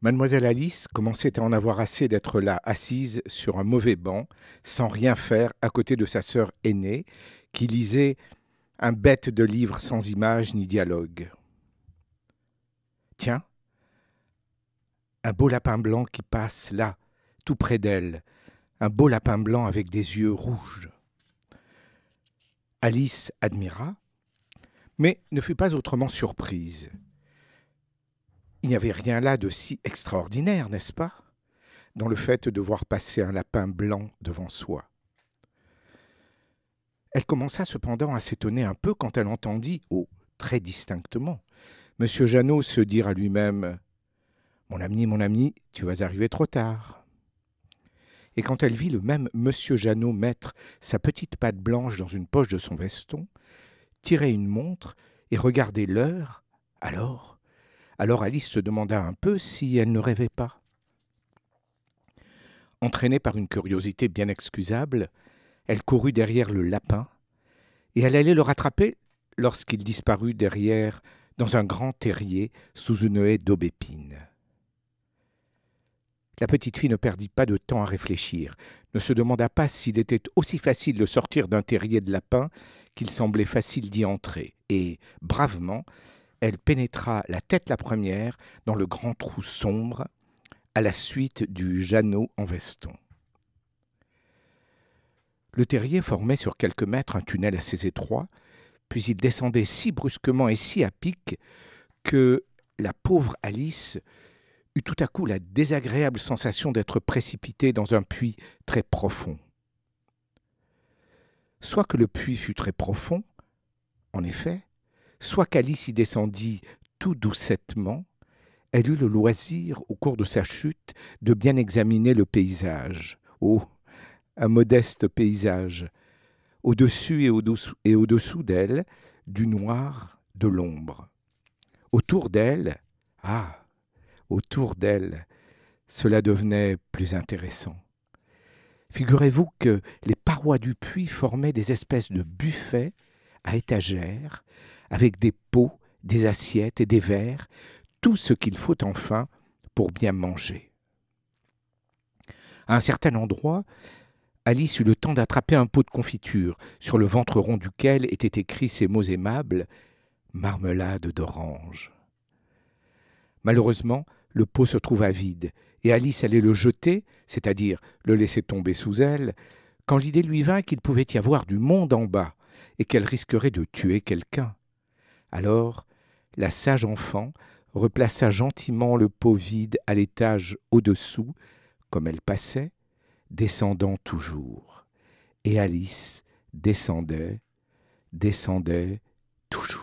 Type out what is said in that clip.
Mademoiselle Alice commençait à en avoir assez d'être là, assise sur un mauvais banc, sans rien faire, à côté de sa sœur aînée, qui lisait un bête de livre sans images ni dialogue. Tiens, un beau lapin blanc qui passe là, tout près d'elle, un beau lapin blanc avec des yeux rouges. Alice admira, mais ne fut pas autrement surprise. Il n'y avait rien là de si extraordinaire, n'est-ce pas, dans le fait de voir passer un lapin blanc devant soi. Elle commença cependant à s'étonner un peu quand elle entendit, très distinctement, Monsieur Jeannot se dire à lui-même « Mon ami, tu vas arriver trop tard ». Et quand elle vit le même Monsieur Jeannot mettre sa petite patte blanche dans une poche de son veston, tirer une montre et regarder l'heure, alors Alice se demanda un peu si elle ne rêvait pas. Entraînée par une curiosité bien excusable, elle courut derrière le lapin, et elle allait le rattraper lorsqu'il disparut derrière, dans un grand terrier, sous une haie d'aubépines. La petite fille ne perdit pas de temps à réfléchir, ne se demanda pas s'il était aussi facile de sortir d'un terrier de lapin qu'il semblait facile d'y entrer, et, bravement, elle pénétra la tête la première dans le grand trou sombre, à la suite du Jeannot en veston. Le terrier formait sur quelques mètres un tunnel assez étroit, puis il descendait si brusquement et si à pic que la pauvre Alice eut tout à coup la désagréable sensation d'être précipitée dans un puits très profond. Soit que le puits fût très profond, en effet, soit qu'Alice y descendit tout doucettement, elle eut le loisir, au cours de sa chute, de bien examiner le paysage. Oh, un modeste paysage, au-dessus et au-dessous d'elle, du noir, de l'ombre. Autour d'elle, cela devenait plus intéressant. Figurez-vous que les parois du puits formaient des espèces de buffets à étagères, avec des pots, des assiettes et des verres, tout ce qu'il faut enfin pour bien manger. À un certain endroit, Alice eut le temps d'attraper un pot de confiture, sur le ventre rond duquel étaient écrits ces mots aimables « marmelade d'orange ». Malheureusement, le pot se trouva vide, et Alice allait le jeter, c'est-à-dire le laisser tomber sous elle, quand l'idée lui vint qu'il pouvait y avoir du monde en bas, et qu'elle risquerait de tuer quelqu'un. Alors, la sage enfant replaça gentiment le pot vide à l'étage au-dessous, comme elle passait, descendant toujours. Et Alice descendait toujours.